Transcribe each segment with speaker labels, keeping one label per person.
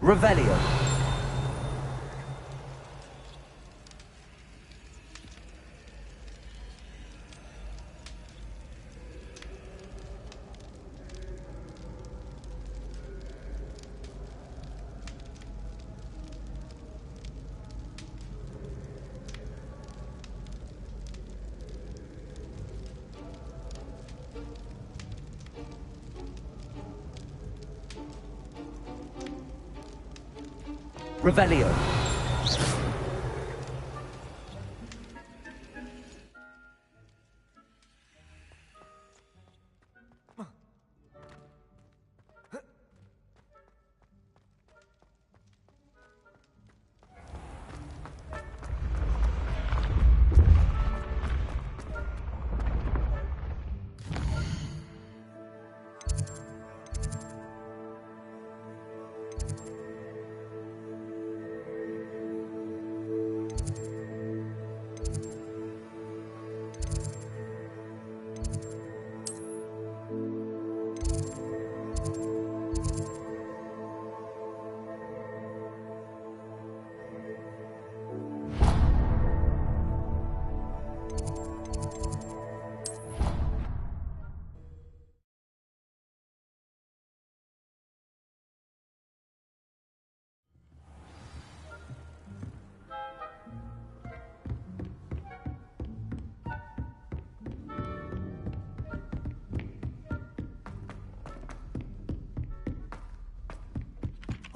Speaker 1: Revelio. Revelio.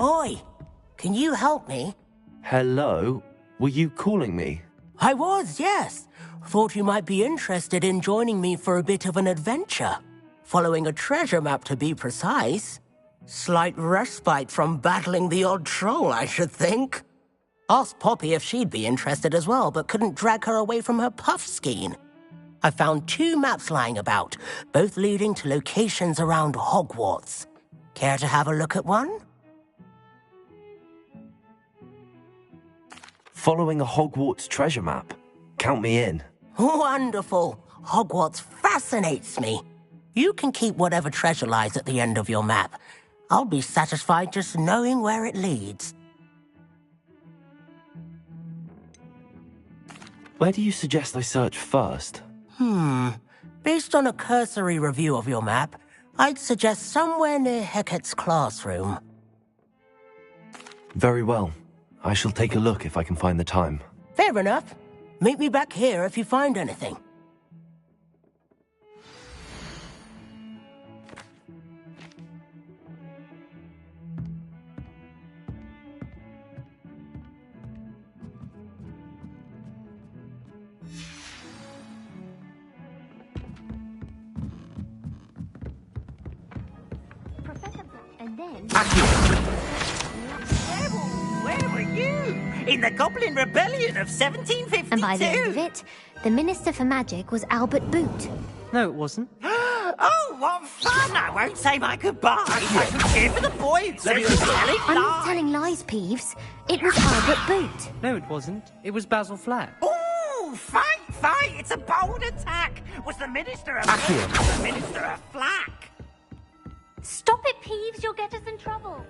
Speaker 2: Oi, can you help me?
Speaker 3: Hello? Were you calling me?
Speaker 2: I was, yes. Thought you might be interested in joining me for a bit of an adventure. Following a treasure map, to be precise. Slight respite from battling the odd troll, I should think. Asked Poppy if she'd be interested as well, but couldn't drag her away from her puff skein. I found 2 maps lying about, both leading to locations around Hogwarts. Care to have a look at one?
Speaker 3: Following a Hogwarts treasure map? Count me in.
Speaker 2: Wonderful. Hogwarts fascinates me. You can keep whatever treasure lies at the end of your map. I'll be satisfied just knowing where it leads.
Speaker 3: Where do you suggest I search first?
Speaker 2: Based on a cursory review of your map, I'd suggest somewhere near Hecat's classroom.
Speaker 3: Very well. I shall take a look if I can find the time.
Speaker 2: Fair enough. Meet me back here if you find anything.
Speaker 4: And then...
Speaker 5: Where were you? In the Goblin Rebellion of 1752?
Speaker 4: And by the end of it, the Minister for Magic was Albert Boot.
Speaker 6: No, it wasn't.
Speaker 5: Oh, what fun! I won't say my goodbyes. I can cheer for the boy who says he's telling
Speaker 4: I'm not
Speaker 5: lies.
Speaker 4: telling lies, Peeves. It was Albert Boot.
Speaker 6: No, it wasn't. It was Basil Flack.
Speaker 5: Ooh, fight! It's a bold attack. Was the Minister a Flack?
Speaker 4: Stop it, Peeves. You'll get us in trouble.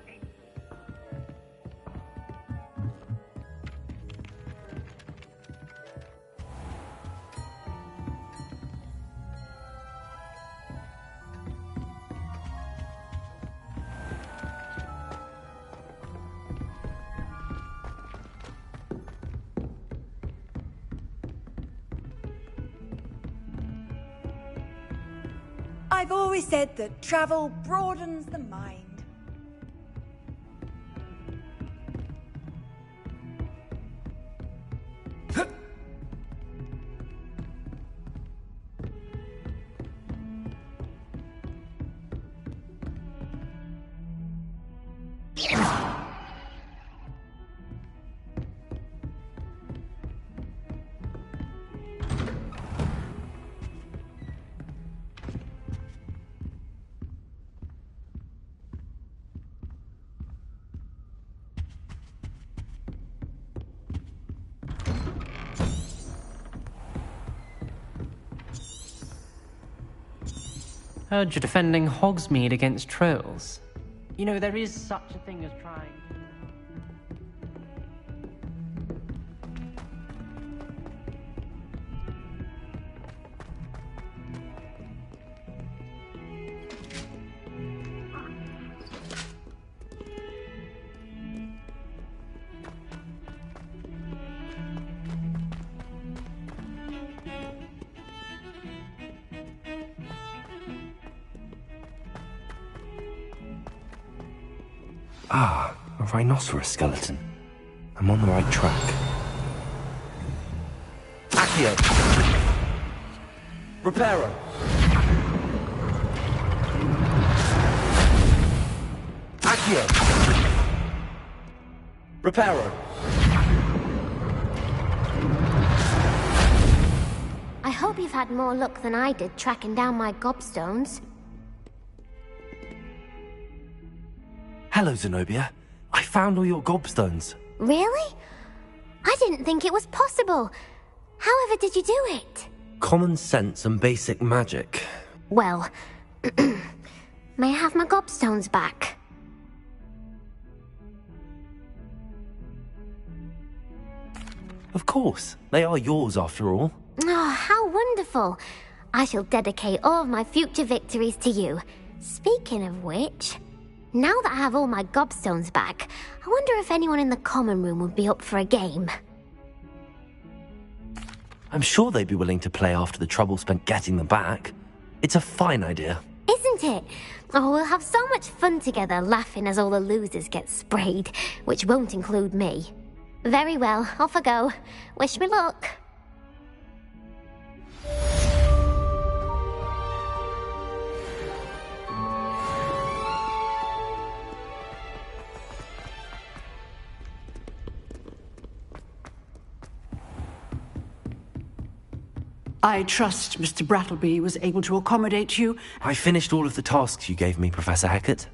Speaker 7: I've always said that travel broadens the mind.
Speaker 6: Heard you're defending Hogsmeade against trolls. You know, there is such a thing as trying...
Speaker 3: Ah, a rhinoceros skeleton. I'm on the right track. Accio! Reparo! Accio! Reparo!
Speaker 4: I hope you've had more luck than I did tracking down my gobstones.
Speaker 3: Hello, Zenobia. I found all your gobstones.
Speaker 4: Really? I didn't think it was possible. However did you do it?
Speaker 3: Common sense and basic magic.
Speaker 4: Well, may I have my gobstones back?
Speaker 3: Of course. They are yours after all.
Speaker 4: Oh, how wonderful. I shall dedicate all of my future victories to you. Speaking of which, now that I have all my gobstones back, I wonder if anyone in the common room would be up for a game.
Speaker 3: I'm sure they'd be willing to play after the trouble spent getting them back. It's a fine idea.
Speaker 4: Isn't it? Oh, we'll have so much fun together laughing as all the losers get sprayed, which won't include me. Very well, off I go. Wish me luck.
Speaker 1: I trust Mr. Brattleby was able to accommodate you.
Speaker 3: I finished all of the tasks you gave me, Professor Hecat.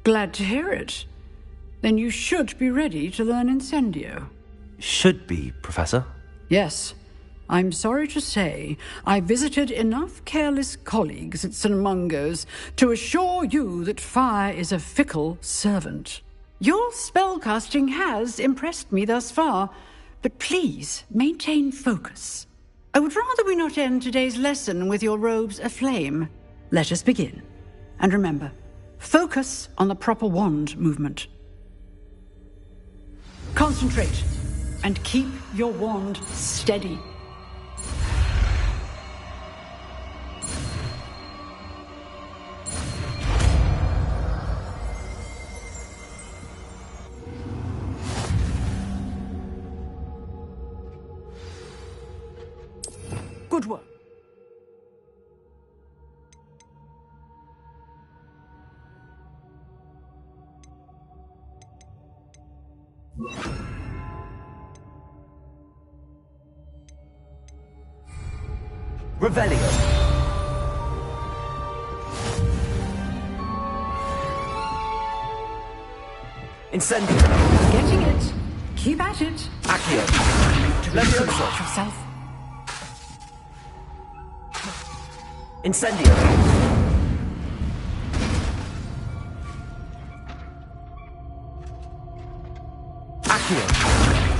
Speaker 1: Glad to hear it. Then you should be ready to learn Incendio.
Speaker 3: Should be, Professor.
Speaker 1: Yes. I'm sorry to say, I visited enough careless colleagues at St. Mungo's to assure you that fire is a fickle servant. Your spellcasting has impressed me thus far, but please maintain focus. I would rather we not end today's lesson with your robes aflame. Let us begin. And remember, focus on the proper wand movement. Concentrate, and keep your wand steady. Good work.
Speaker 3: Revelio. Incendio.
Speaker 1: Getting it. Keep at it.
Speaker 3: Accio.
Speaker 1: Don't
Speaker 3: Levioso.
Speaker 1: forget yourself.
Speaker 3: Incendio. Accio.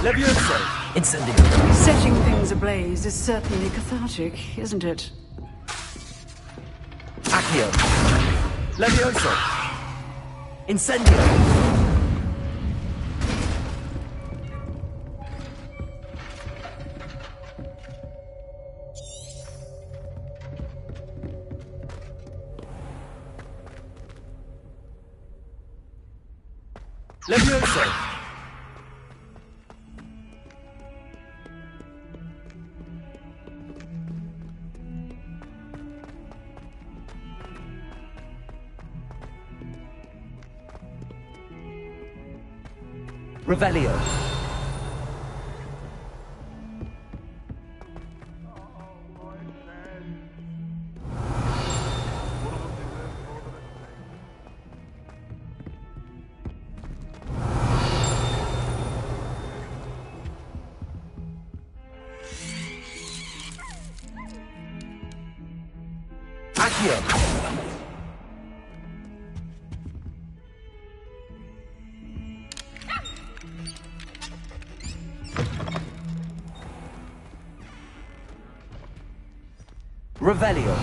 Speaker 3: Levioso. Incendio.
Speaker 1: Setting things ablaze is certainly cathartic, isn't it?
Speaker 3: Accio. Levioso. Incendio. Levioso. Revelio. Accio. Revelio.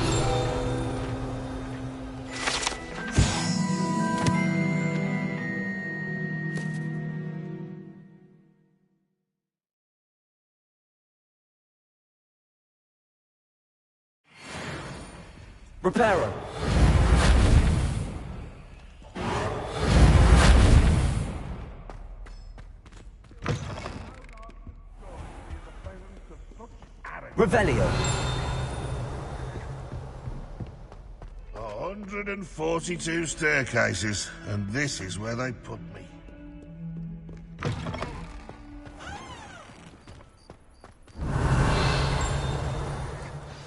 Speaker 3: Reparo. Revelio.
Speaker 8: 142 staircases, and this is where they put me.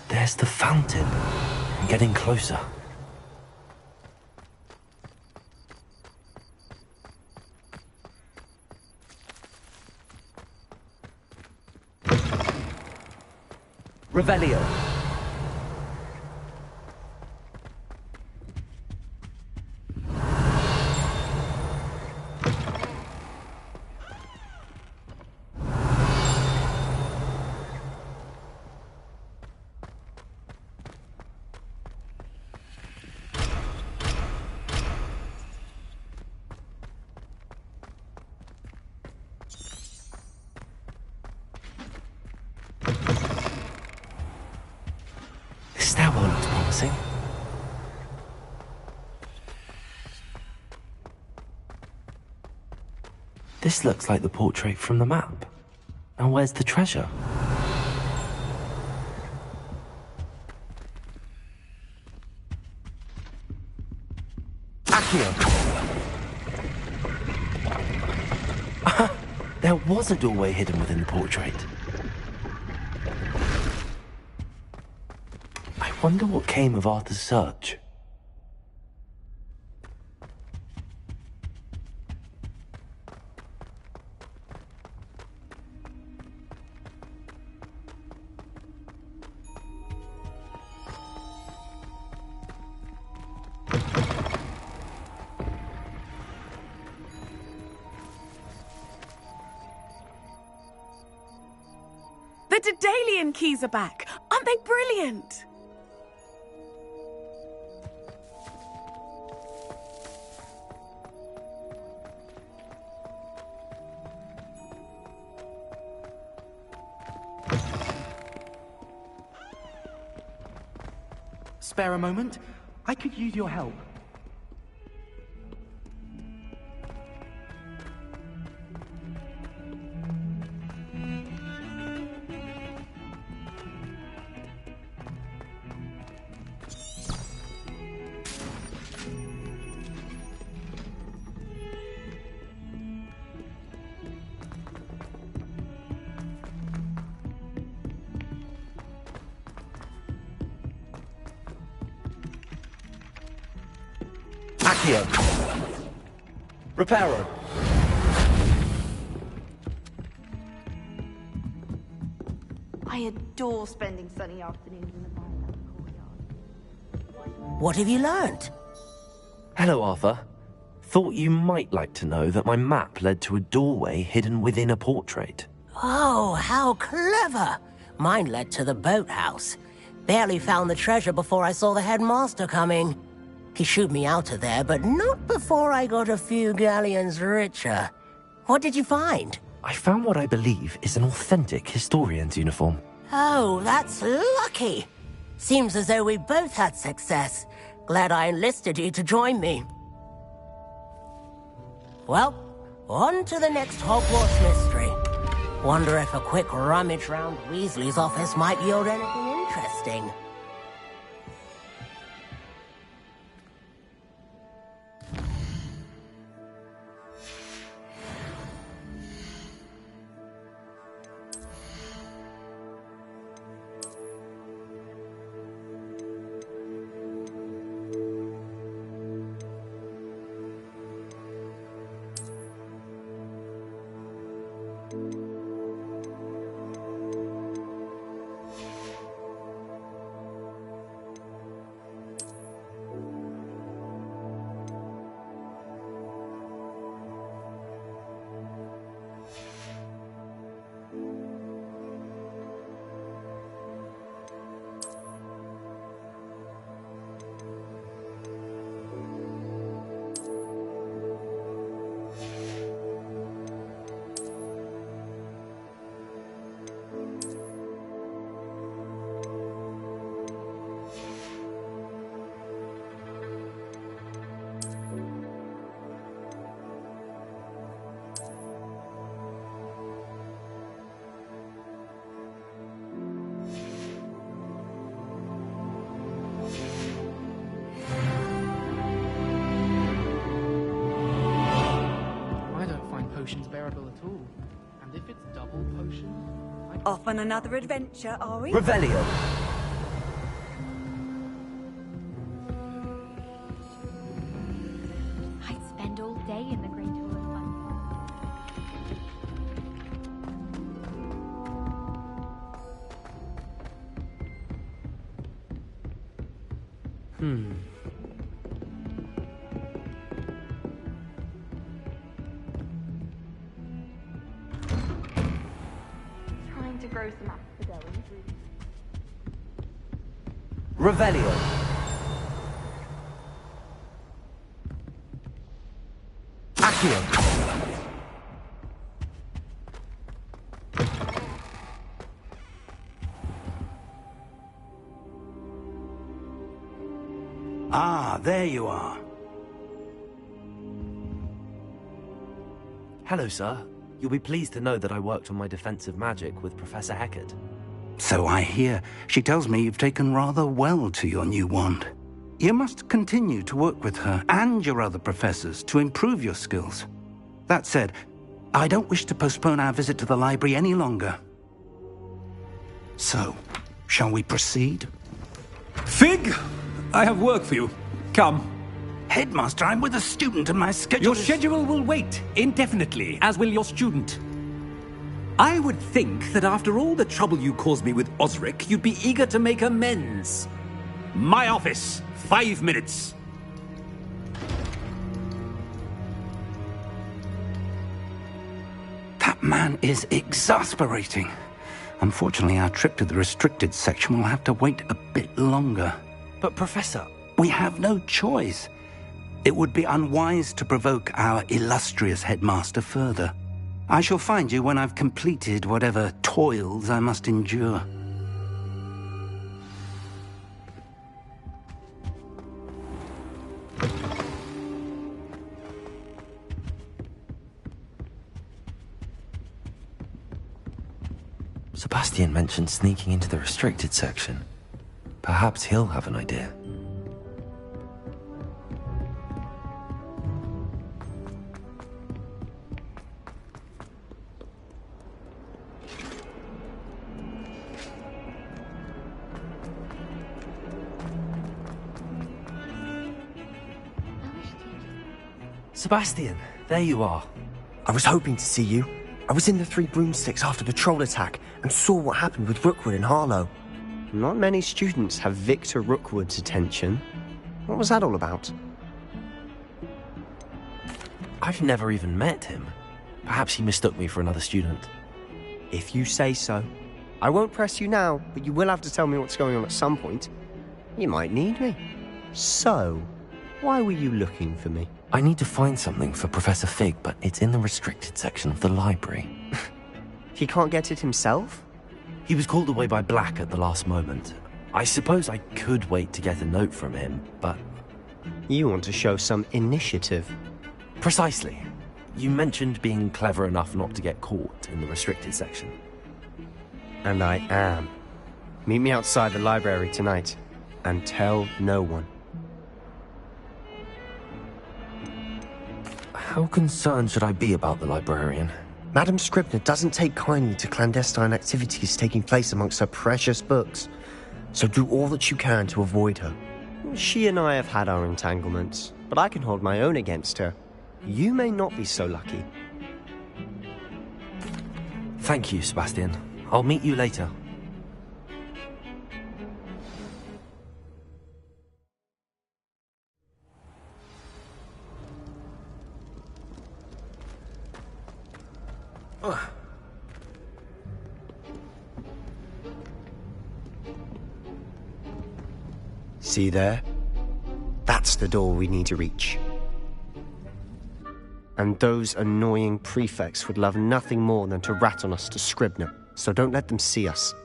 Speaker 3: There's the fountain. I'm getting closer. Revelio. This stairwell looks promising. This looks like the portrait from the map. Now where's the treasure? Accio! There was a doorway hidden within the portrait. I wonder what came of Arthur's search.
Speaker 9: The Daedalian keys are back! Aren't they brilliant?
Speaker 6: Spare a moment? I could use your help.
Speaker 3: Accio! Reparo!
Speaker 7: I adore spending sunny afternoons in the Violent courtyard.
Speaker 2: What have you learned?
Speaker 3: Hello, Arthur. Thought you might like to know that my map led to a doorway hidden within a portrait.
Speaker 2: Oh, how clever! Mine led to the boathouse. Barely found the treasure before I saw the headmaster coming. He shooed me out of there, but not before I got a few galleons richer. What did you find?
Speaker 3: I found what I believe is an authentic historian's uniform.
Speaker 2: Oh, that's lucky. Seems as though we both had success. Glad I enlisted you to join me. Well, on to the next Hogwarts mystery. Wonder if a quick rummage round Weasley's office might yield anything interesting.
Speaker 6: all. And if it's double potion...
Speaker 7: Off on another adventure, are we?
Speaker 3: Revelio.
Speaker 10: I'd spend all day in the Great Hall of Fun.
Speaker 7: Trying to grow some asphodels.
Speaker 3: Revelio. Accio.
Speaker 11: Ah, there you are.
Speaker 3: Hello, sir. You'll be pleased to know that I worked on my defensive magic with Professor Heckard.
Speaker 11: So I hear. She tells me you've taken rather well to your new wand. You must continue to work with her and your other professors to improve your skills. That said, I don't wish to postpone our visit to the library any longer. So, shall we proceed?
Speaker 12: Fig! I have work for you. Come.
Speaker 11: Headmaster, I'm with a student and my schedule
Speaker 12: Your schedule will wait indefinitely, as will your student. I would think that after all the trouble you caused me with Osric, you'd be eager to make amends. My office. 5 minutes.
Speaker 11: That man is exasperating. Unfortunately, our trip to the restricted section will have to wait a bit longer.
Speaker 3: But, Professor...
Speaker 11: We have no choice. It would be unwise to provoke our illustrious headmaster further. I shall find you when I've completed whatever toils I must endure.
Speaker 3: Sebastian mentioned sneaking into the restricted section. Perhaps he'll have an idea. Sebastian, there you are.
Speaker 13: I was hoping to see you. I was in the Three Broomsticks after the troll attack and saw what happened with Rookwood and Harlow. Not many students have Victor Rookwood's attention. What was that all about?
Speaker 3: I've never even met him. Perhaps he mistook me for another student.
Speaker 13: If you say so. I won't press you now, but you will have to tell me what's going on at some point. You might need me. So, why were you looking for me?
Speaker 3: I need to find something for Professor Fig, but it's in the restricted section of the library.
Speaker 13: He can't get it himself?
Speaker 3: He was called away by Black at the last moment. I suppose I could wait to get a note from him, but...
Speaker 13: You want to show some initiative.
Speaker 3: Precisely. You mentioned being clever enough not to get caught in the restricted section.
Speaker 13: And I am. Meet me outside the library tonight, and tell no one.
Speaker 3: How concerned should I be about the librarian?
Speaker 13: Madame Scribner doesn't take kindly to clandestine activities taking place amongst her precious books, so do all that you can to avoid her. She and I have had our entanglements, but I can hold my own against her. You may not be so lucky.
Speaker 3: Thank you, Sebastian. I'll meet you later.
Speaker 13: See there? That's the door we need to reach. And those annoying prefects would love nothing more than to rat on us to Scribner, so don't let them see us.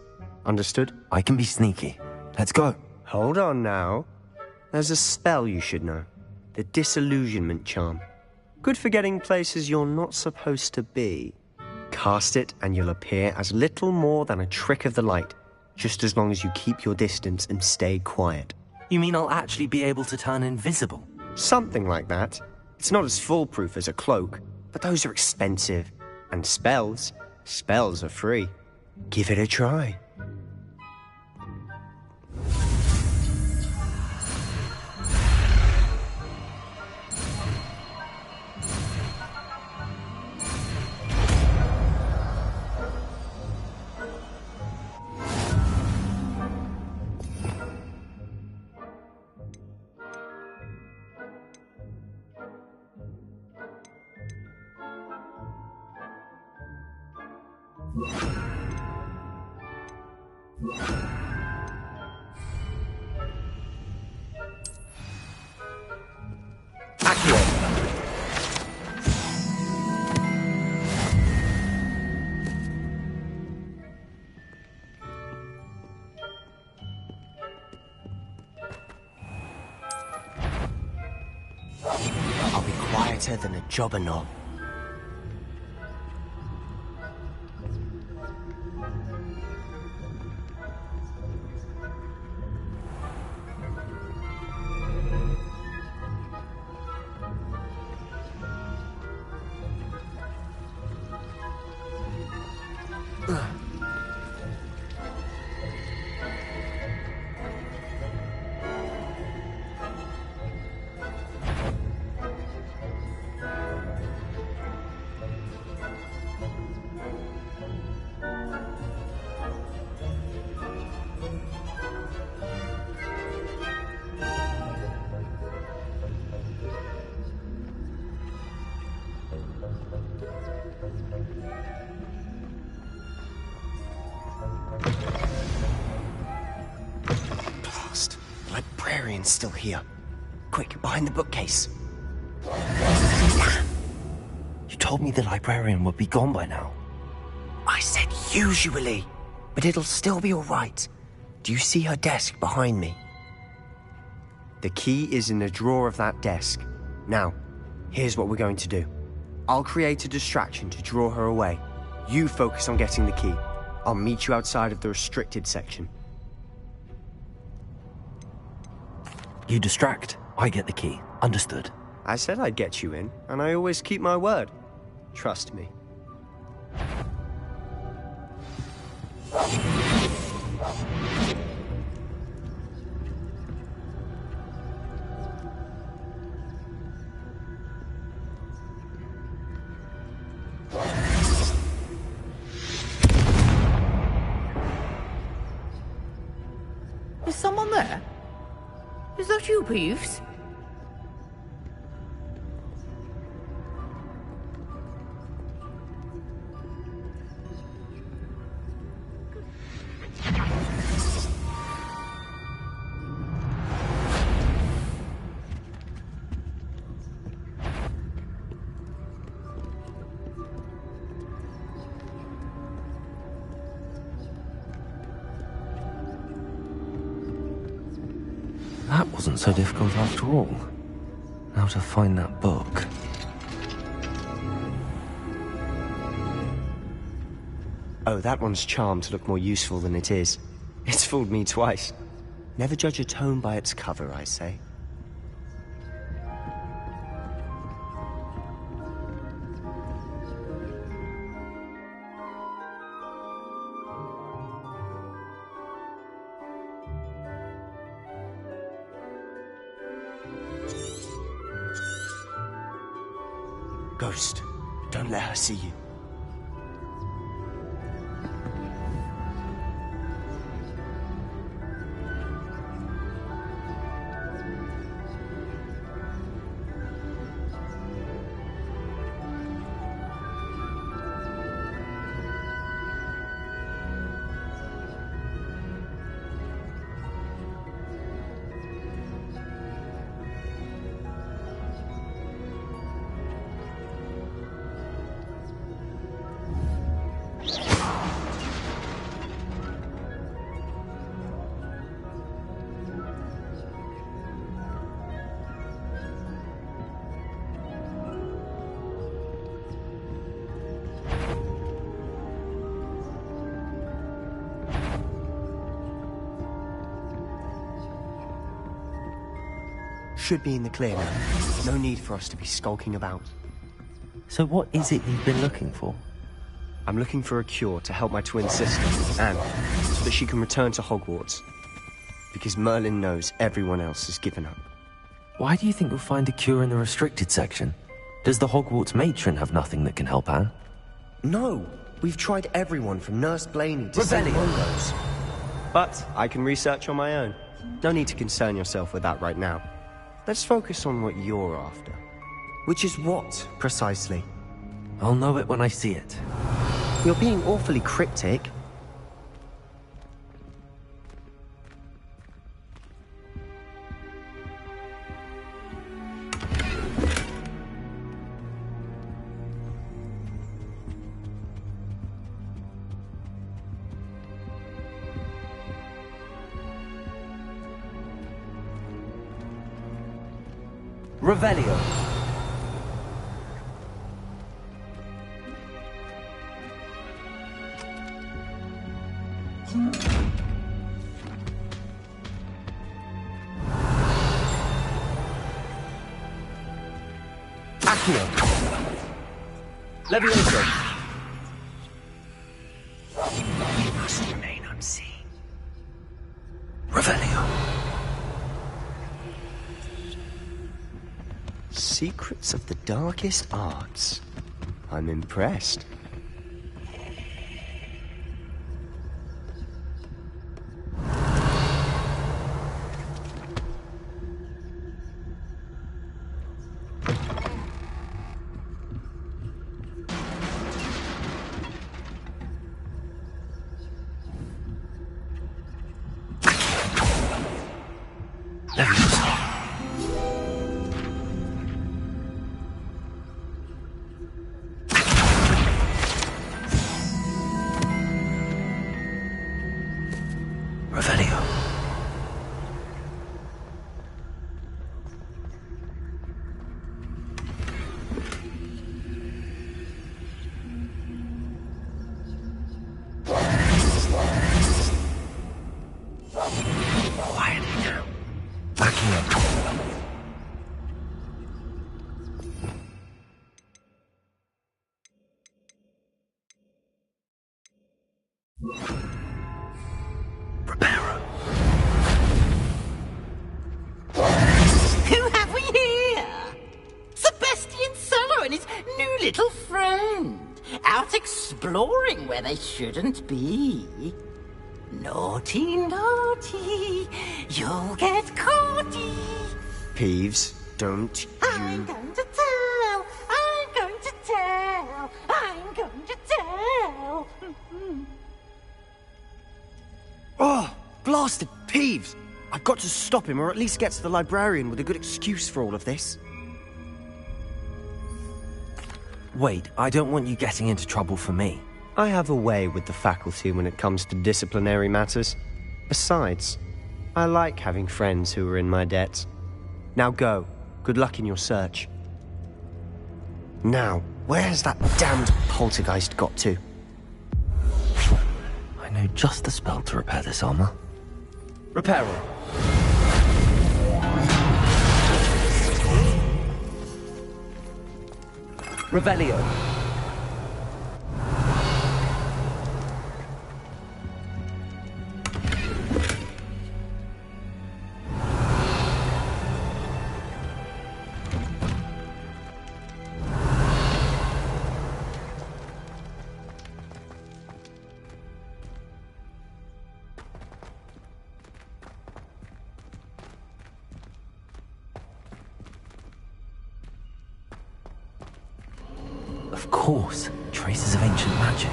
Speaker 13: Understood?
Speaker 3: I can be sneaky. Let's go.
Speaker 13: Hold on now. There's a spell you should know. The Disillusionment Charm. Good for getting places you're not supposed to be. Cast it and you'll appear as little more than a trick of the light, just as long as you keep your distance and stay quiet.
Speaker 3: You mean I'll actually be able to turn invisible?
Speaker 13: Something like that. It's not as foolproof as a cloak, but those are expensive. And spells are free. Give it a try.
Speaker 2: I'll be quieter than a jobberknoll. Still here. Quick, behind the bookcase.
Speaker 3: You told me the librarian would be gone by now.
Speaker 2: I said usually, but it'll still be all right. Do you see her desk behind me?
Speaker 13: The key is in the drawer of that desk. Now, here's what we're going to do. I'll create a distraction to draw her away. You focus on getting the key. I'll meet you outside of the restricted section.
Speaker 3: You distract, I get the key. Understood.
Speaker 13: I said I'd get you in, and I always keep my word. Trust me.
Speaker 14: Is someone there? Is that you, Peeves?
Speaker 3: That wasn't so difficult after all. Now to find that book.
Speaker 13: Oh, that one's charmed to look more useful than it is. It's fooled me twice. Never judge a tome by its cover, I say.
Speaker 2: Ghost, don't let her see you. Should be in the clear now. No need for us to be skulking about.
Speaker 3: So what is it you've been looking for?
Speaker 13: I'm looking for a cure to help my twin sister, Anne, so that she can return to Hogwarts. Because Merlin knows everyone else has given up.
Speaker 3: Why do you think you'll find a cure in the restricted section? Does the Hogwarts matron have nothing that can help Anne?
Speaker 13: No! We've tried everyone from Nurse Blaney to St. Mungo's. But I can research on my own. No need to concern yourself with that right now. Let's focus on what you're after. Which is what, precisely?
Speaker 3: I'll know it when I see it.
Speaker 13: You're being awfully cryptic.
Speaker 3: Revelio. Accio. Levioso.
Speaker 5: You must remain unseen.
Speaker 3: Revelio.
Speaker 13: Secrets of the darkest arts. I'm impressed.
Speaker 3: Revelio.
Speaker 5: Quietly now.
Speaker 3: Backing up.
Speaker 5: Who have we here? Sebastian Cello and his new little friend. Out exploring where they shouldn't be. Naughty, naughty. You'll get caughty.
Speaker 13: Peeves, don't you...
Speaker 5: I'm going to tell. I'm going to tell. I'm going to tell.
Speaker 13: Oh, blasted Peeves! I've got to stop him, or at least get to the librarian with a good excuse for all of this.
Speaker 3: Wait, I don't want you getting into trouble for me.
Speaker 13: I have a way with the faculty when it comes to disciplinary matters. Besides, I like having friends who are in my debt. Now go. Good luck in your search. Now, where's that damned poltergeist got to?
Speaker 3: I know just the spell to repair this armor. Reparo. Revelio. Of course, traces of ancient magic.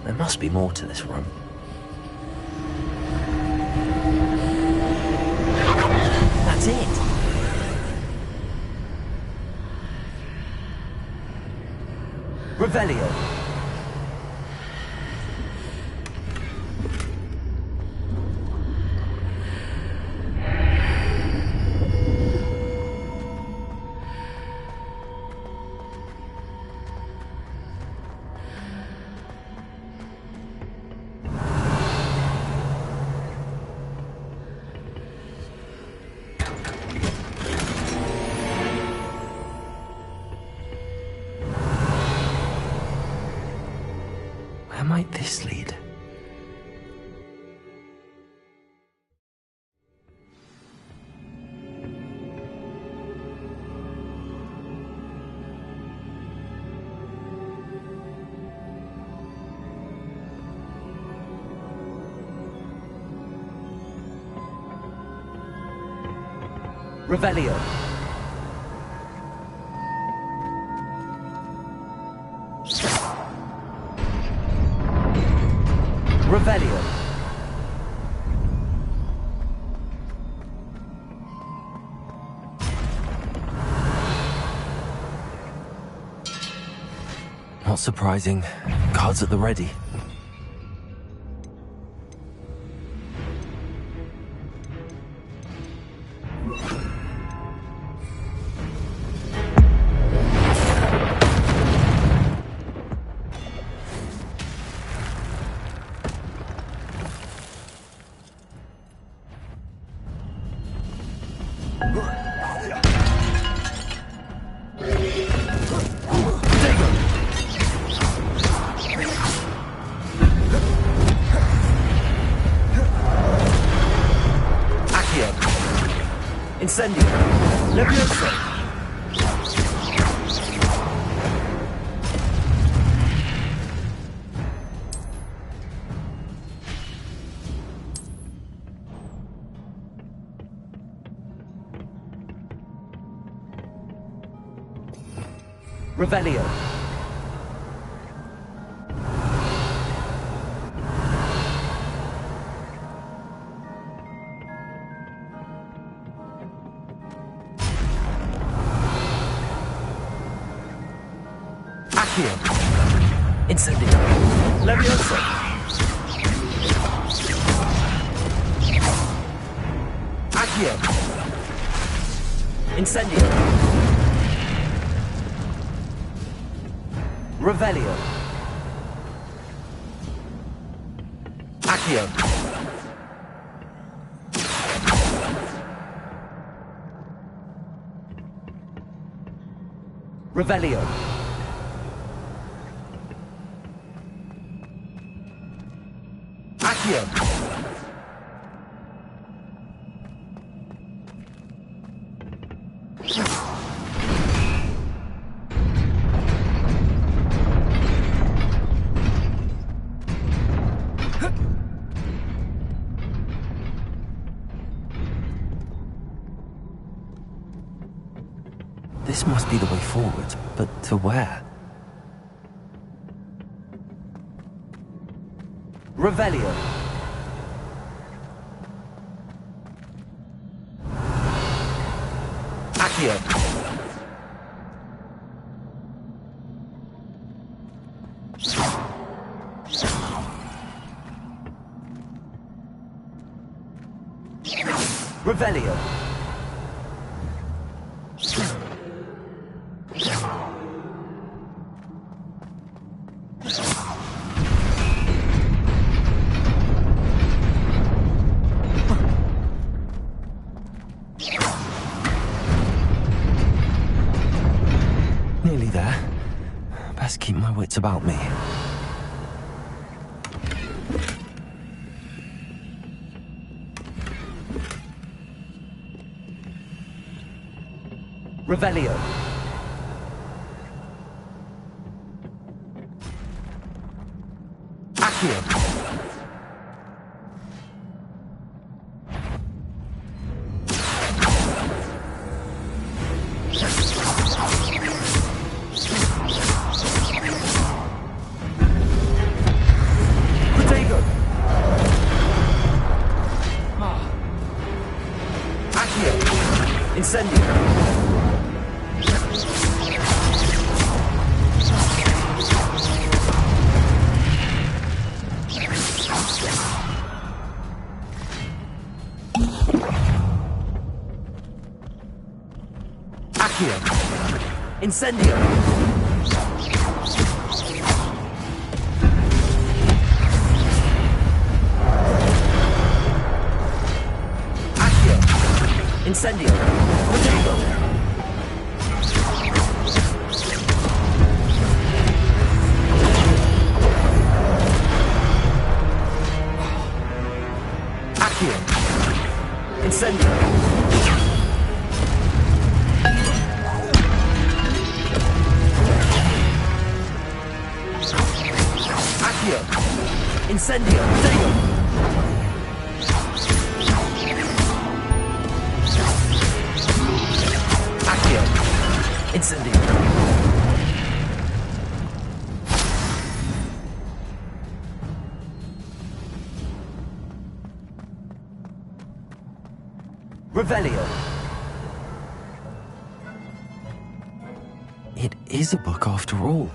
Speaker 3: There must be more to this room. That's it! Revelio. might this lead? Revelio. Revelio. Not surprising. Guards at the ready.
Speaker 5: Incendio. Levioso.
Speaker 3: Revelio.
Speaker 5: Incendio. Levioso. Accio. Incendio.
Speaker 3: Revelio.
Speaker 5: Accio.
Speaker 3: Revelio.
Speaker 5: Accio.
Speaker 3: This must be the way forward, but to where? Revelio.
Speaker 5: Accio.
Speaker 3: Revelio. Nearly there. Best keep my wits about me. Revelio.
Speaker 5: Accio. Incendio. Accio. Incendio. Accio. Incendio.
Speaker 3: Incendiary. Revelio. It is a book after all.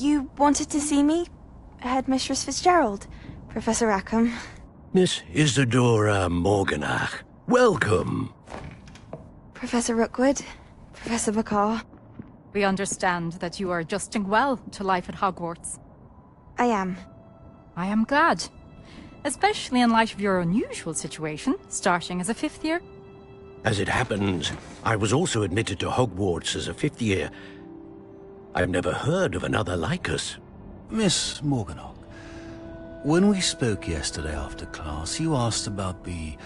Speaker 15: You wanted to see me? Headmistress Fitzgerald, Professor Rackham.
Speaker 16: Miss Isadora Morganach, welcome.
Speaker 15: Professor Rookwood, Professor Bakar.
Speaker 10: We understand that you are adjusting well to life at Hogwarts.
Speaker 15: I am.
Speaker 10: I am glad. Especially in light of your unusual situation, starting as a 5th year.
Speaker 16: As it happens, I was also admitted to Hogwarts as a 5th year. I've never heard of another like us.
Speaker 17: Miss Morganach, when we spoke yesterday after class, you asked about the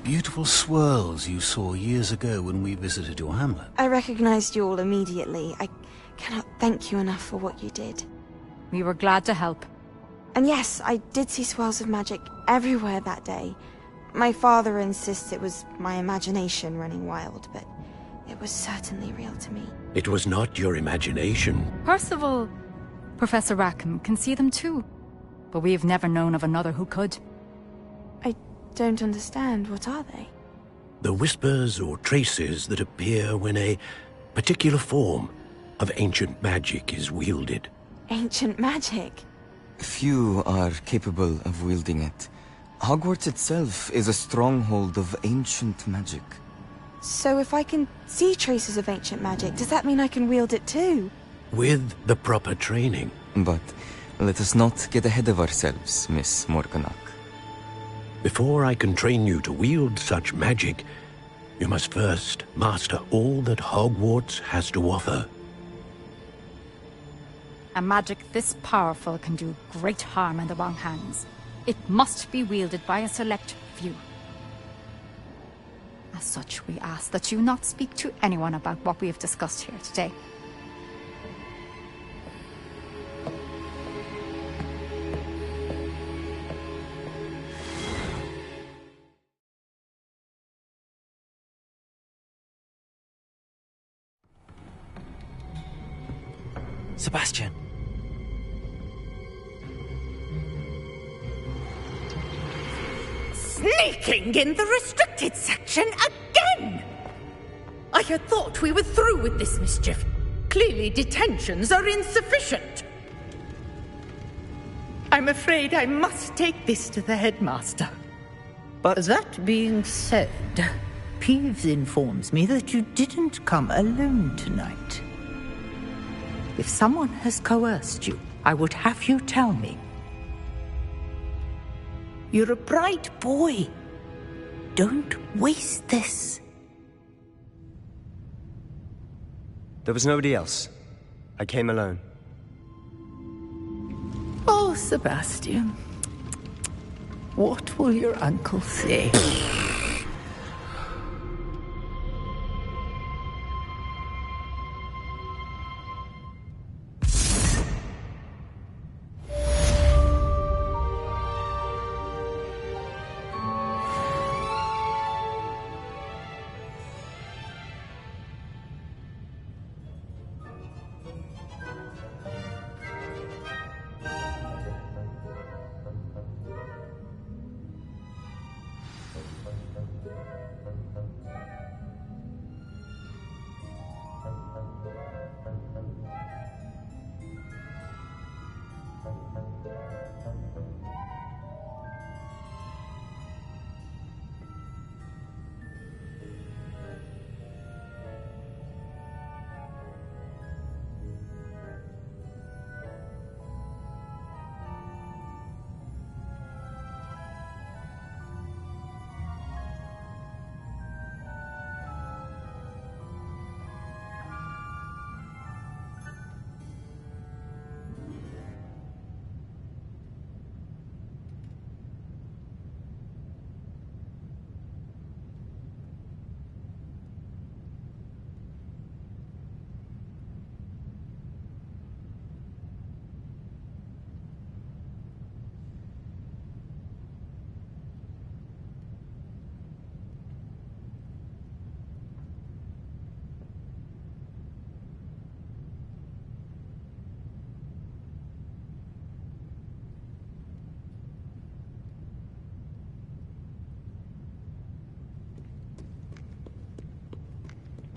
Speaker 17: beautiful swirls you saw years ago when we visited your hamlet.
Speaker 15: I recognized you all immediately. I cannot thank you enough for what you did.
Speaker 10: We were glad to help.
Speaker 15: And yes, I did see swirls of magic everywhere that day. My father insists it was my imagination running wild, but it was certainly real to me.
Speaker 16: It was not your imagination.
Speaker 10: Percival, Professor Rackham can see them too. But we have never known of another who could.
Speaker 15: I don't understand. What are they?
Speaker 16: The whispers or traces that appear when a particular form of ancient magic is wielded.
Speaker 15: Ancient magic?
Speaker 18: Few are capable of wielding it. Hogwarts itself is a stronghold of ancient magic.
Speaker 15: So if I can see traces of ancient magic, does that mean I can wield it too?
Speaker 16: With the proper training.
Speaker 18: But let us not get ahead of ourselves, Miss Morganach.
Speaker 16: Before I can train you to wield such magic, you must first master all that Hogwarts has to offer.
Speaker 10: A magic this powerful can do great harm in the wrong hands. It must be wielded by a select few. As such, we ask that you not speak to anyone about what we have discussed here today.
Speaker 3: Sebastian.
Speaker 14: Sneaking in the restricted section again! I had thought we were through with this mischief. Clearly detentions are insufficient. I'm afraid I must take this to the headmaster.
Speaker 13: But
Speaker 14: that being said, Peeves informs me that you didn't come alone tonight. If someone has coerced you, I would have you tell me. You're a bright boy. Don't waste this.
Speaker 13: there was nobody else. I came alone.
Speaker 14: Oh, Sebastian. What will your uncle say?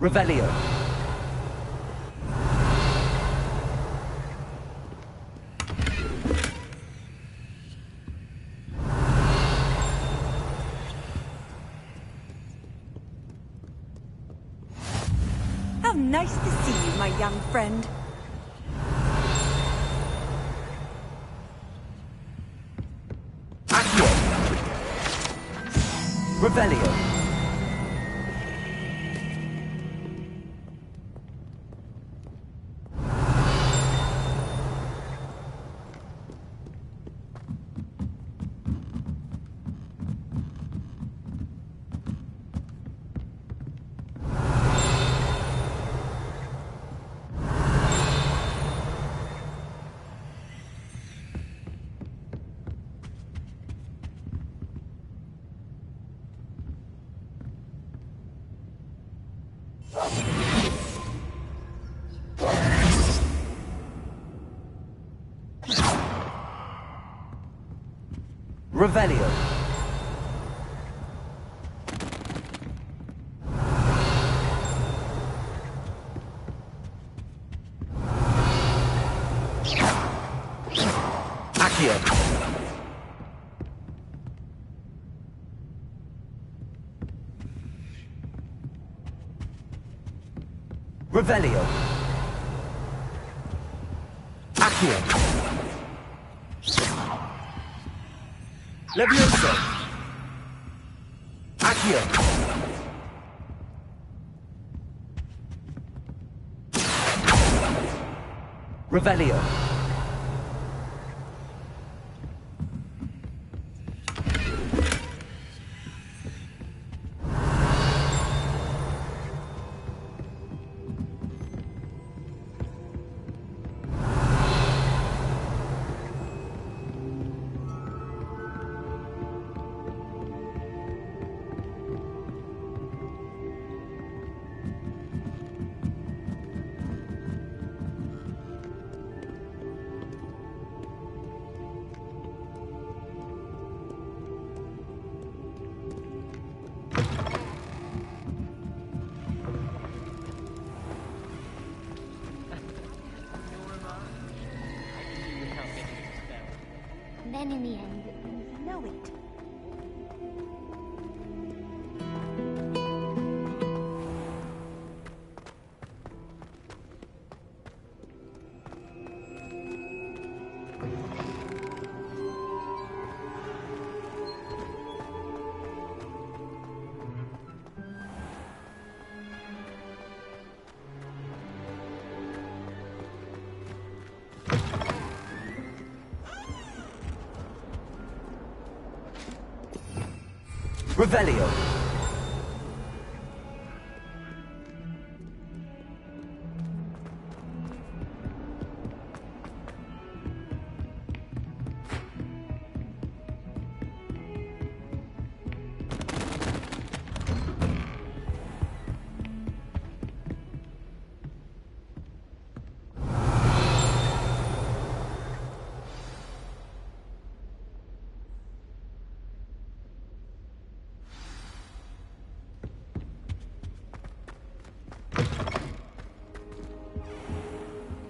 Speaker 3: Revelio.
Speaker 7: How nice to see you, my young friend.
Speaker 3: Accio. Revelio. Revelio. Accio. Revelio. Accio. Levioso. Accio. Revelio.
Speaker 7: end, you know it.
Speaker 3: Revelio!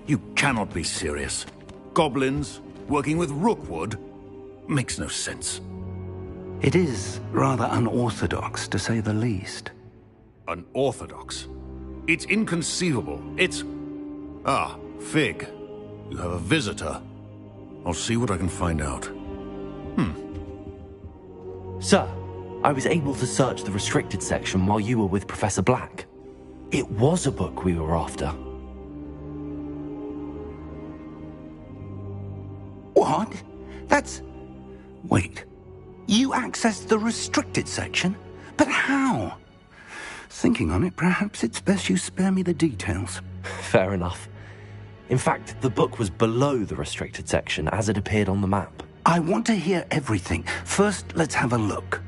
Speaker 17: You cannot be serious. Goblins working with Rookwood makes no sense.
Speaker 11: It is rather unorthodox, to say the least.
Speaker 17: Unorthodox? It's inconceivable. It's... Ah, Fig. You have a visitor. I'll see what I can find out.
Speaker 3: Sir, I was able to search the restricted section while you were with Professor Black. It was a book we were after.
Speaker 11: What? That's... Wait. You accessed the restricted section? But how? Thinking on it, perhaps it's best you spare me the details.
Speaker 3: Fair enough. In fact, the book was below the restricted section as it appeared on the map.
Speaker 11: I want to hear everything. First, let's have a look.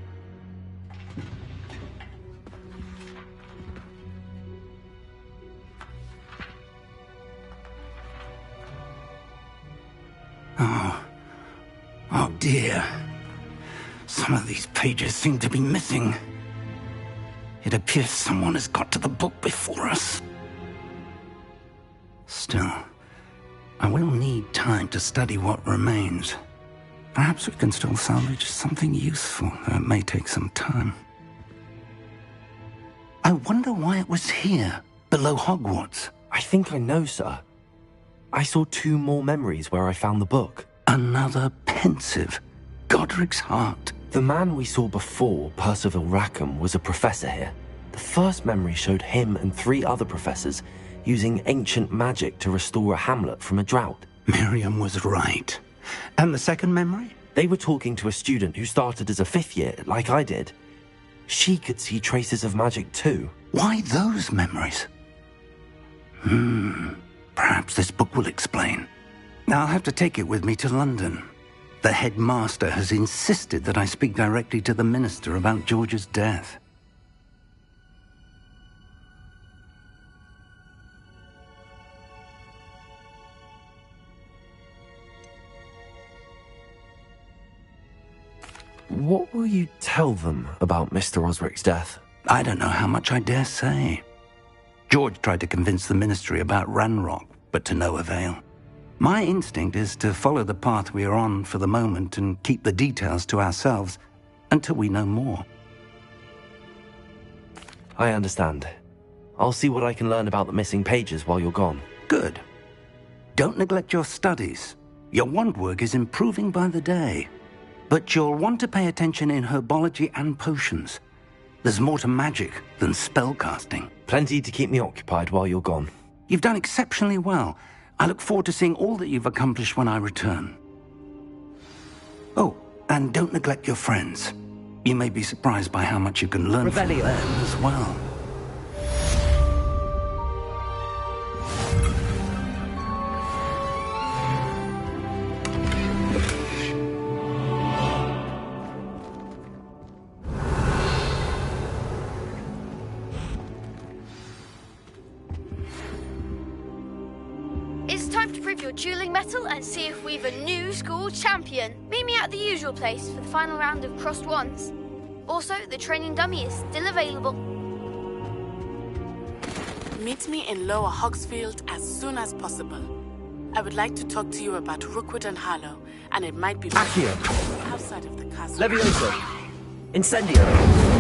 Speaker 11: Oh dear. Some of these pages seem to be missing. It appears someone has got to the book before us. Still, I will need time to study what remains. Perhaps we can still salvage something useful, though it may take some time. I wonder why it was here, below Hogwarts.
Speaker 3: I think I know, sir. I saw 2 more memories where I found the book.
Speaker 11: Another pensive. Godric's heart.
Speaker 3: The man we saw before, Percival Rackham, was a professor here. The first memory showed him and 3 other professors using ancient magic to restore a hamlet from a drought.
Speaker 11: Miriam was right. And the second memory?
Speaker 3: They were talking to a student who started as a 5th year, like I did. She could see traces of magic too.
Speaker 11: Why those memories? Perhaps this book will explain. I'll have to take it with me to London. The headmaster has insisted that I speak directly to the minister about George's death.
Speaker 3: What will you tell them about Mr. Osric's death?
Speaker 11: I don't know how much I dare say. George tried to convince the ministry about Ranrock, but to no avail. My instinct is to follow the path we are on for the moment and keep the details to ourselves until we know more.
Speaker 3: I understand. I'll see what I can learn about the missing pages while you're gone.
Speaker 11: Good. Don't neglect your studies. Your wand work is improving by the day. But you'll want to pay attention in herbology and potions. There's more to magic than spellcasting.
Speaker 3: Plenty to keep me occupied while you're gone.
Speaker 11: You've done exceptionally well. I look forward to seeing all that you've accomplished when I return. Oh, and don't neglect your friends. You may be surprised by how much you can learn from them as well.
Speaker 19: Dueling metal and see if we've a new school champion. Meet me at the usual place for the final round of crossed wands. Also, the training dummy is still available.
Speaker 9: Meet me in Lower Hogsfield as soon as possible.
Speaker 20: I would like to talk to you about Rookwood and Harlow, and it might be
Speaker 3: Accio.
Speaker 20: outside of the castle.
Speaker 3: Levioso. Incendio.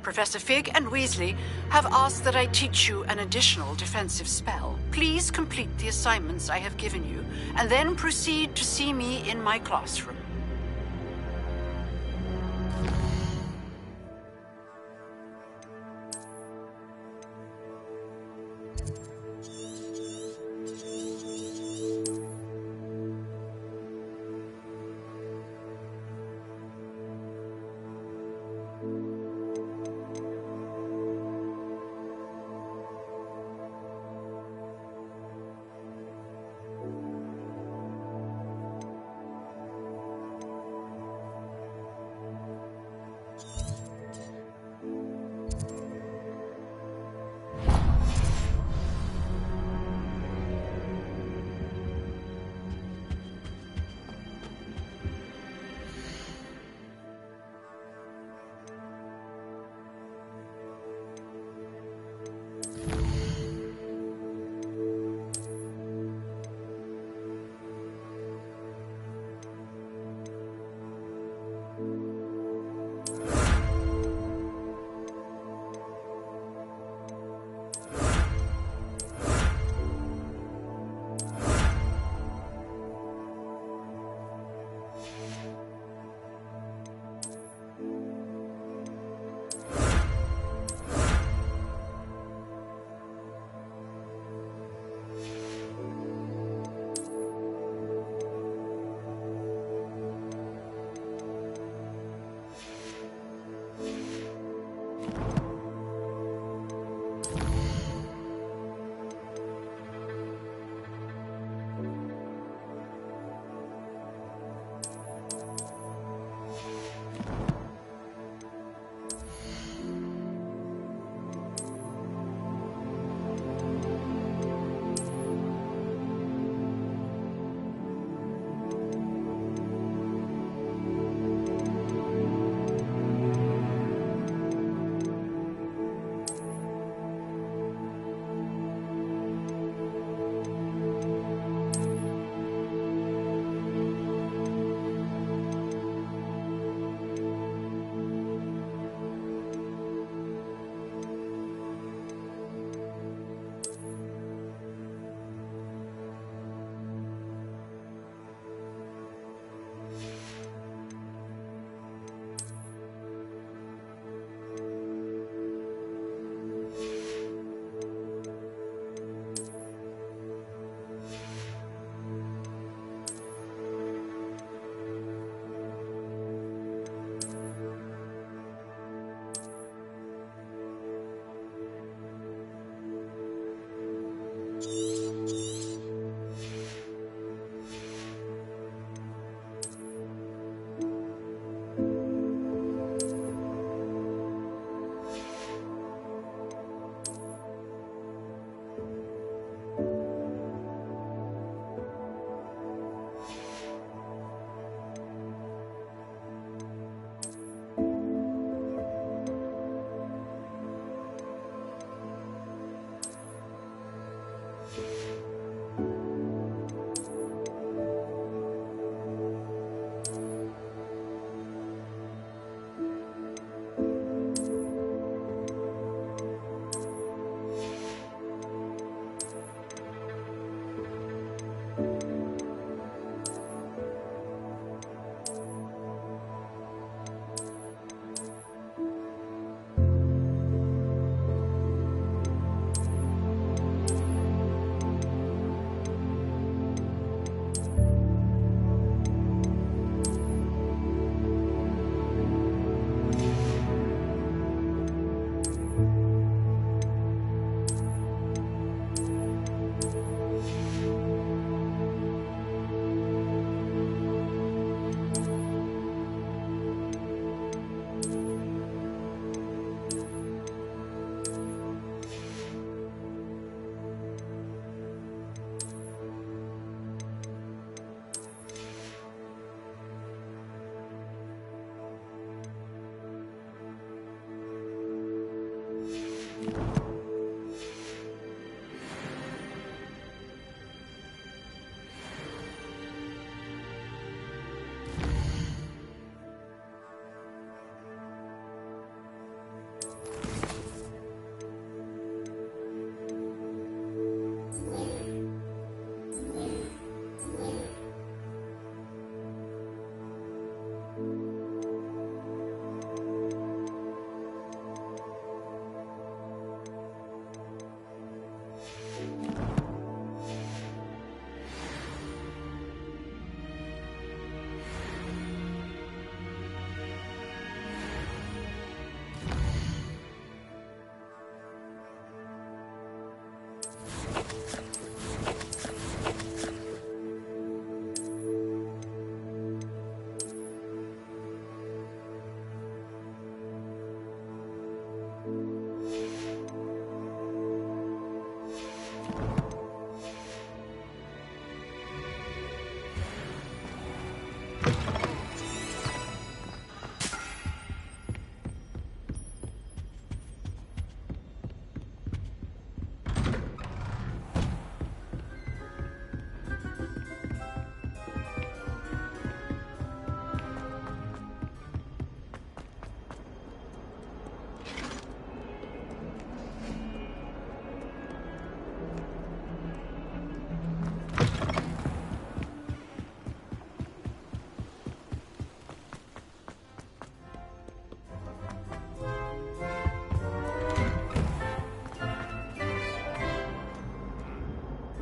Speaker 1: Professor Fig and Weasley have asked that I teach you an additional defensive spell. Please complete the assignments I have given you, and then proceed to see me in my classroom.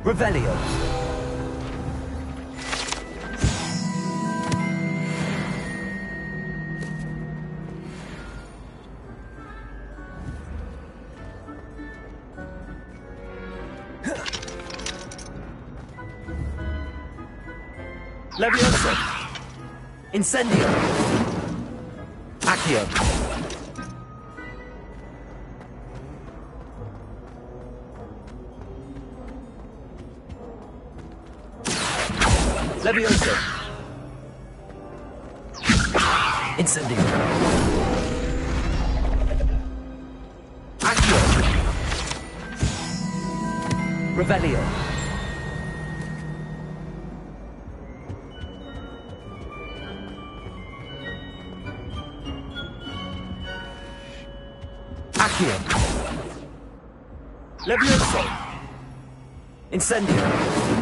Speaker 3: Revelio. Levioso. Incendio. Accio. Levioso. Incendio. Accio. Revelio. Accio. Levioso. Incendio.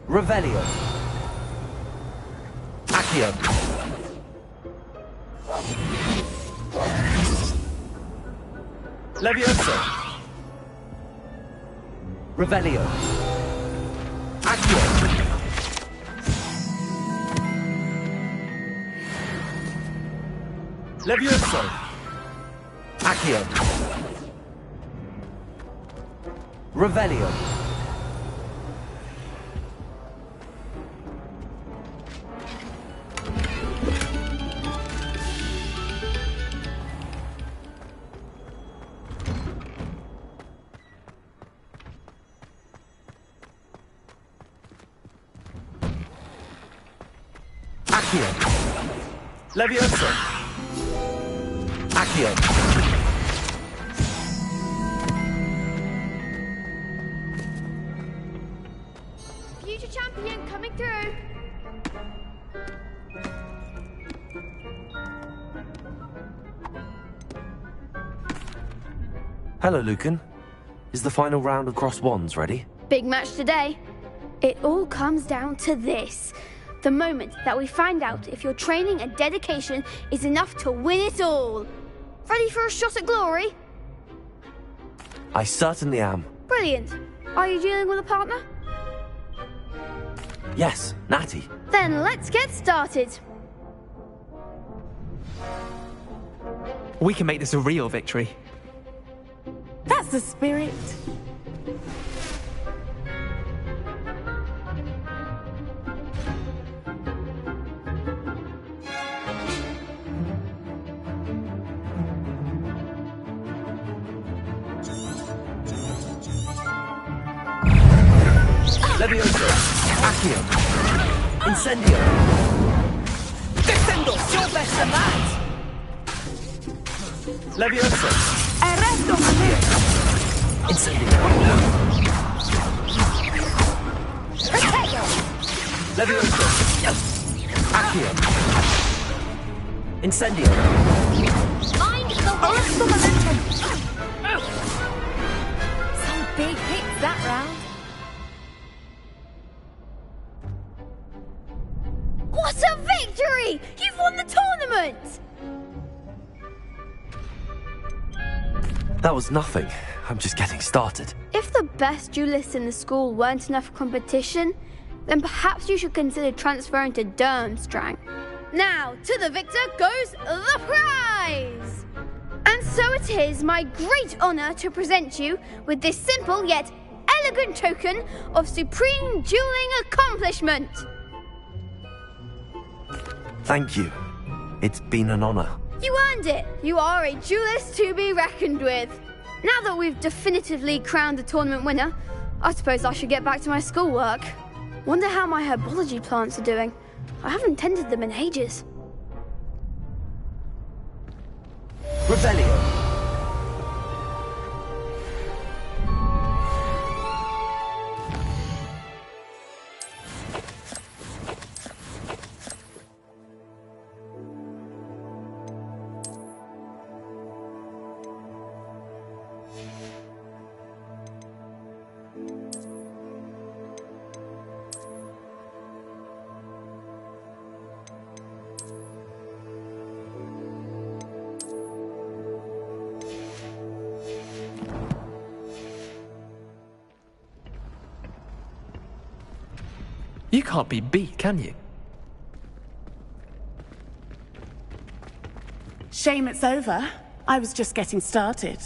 Speaker 3: Revelio. Accio. Levioso. Revelio. Accio. Levioso. Accio. Revelio. Accio. Levioso. Accio.
Speaker 19: Future champion coming through.
Speaker 3: Hello, Lucan. Is the final round of Cross Wands ready?
Speaker 19: Big match today. It all comes down to this. The moment that we find out if your training and dedication is enough to win it all. Ready for a shot at glory?
Speaker 3: I certainly am.
Speaker 19: Brilliant. Are you dealing with a partner?
Speaker 3: Yes, Natty.
Speaker 19: Then let's get started.
Speaker 21: We can make this a real victory.
Speaker 9: That's the spirit.
Speaker 3: Levioso. Accio. Incendio.
Speaker 9: Descendo. You're better than that.
Speaker 3: Levioso.
Speaker 9: Arresto, Maria.
Speaker 3: Incendio. Levioso. Accio. Incendio.
Speaker 4: Mind the
Speaker 9: Arresto momentum. Some big hits that round.
Speaker 19: What a victory! You've won the tournament!
Speaker 3: That was nothing. I'm just getting started.
Speaker 19: If the best duelists in the school weren't enough for competition, then perhaps you should consider transferring to Durmstrang. Now, to the victor goes the prize! And so it is my great honor to present you with this simple yet elegant token of supreme dueling accomplishment.
Speaker 3: Thank you. It's been an honor.
Speaker 19: You earned it. You are a duelist to be reckoned with. Now that we've definitively crowned the tournament winner, I suppose I should get back to my schoolwork. Wonder how my herbology plants are doing. I haven't tended them in ages.
Speaker 3: Rebellion!
Speaker 21: You can't be beat, can you?
Speaker 20: Shame it's over. I was just getting started.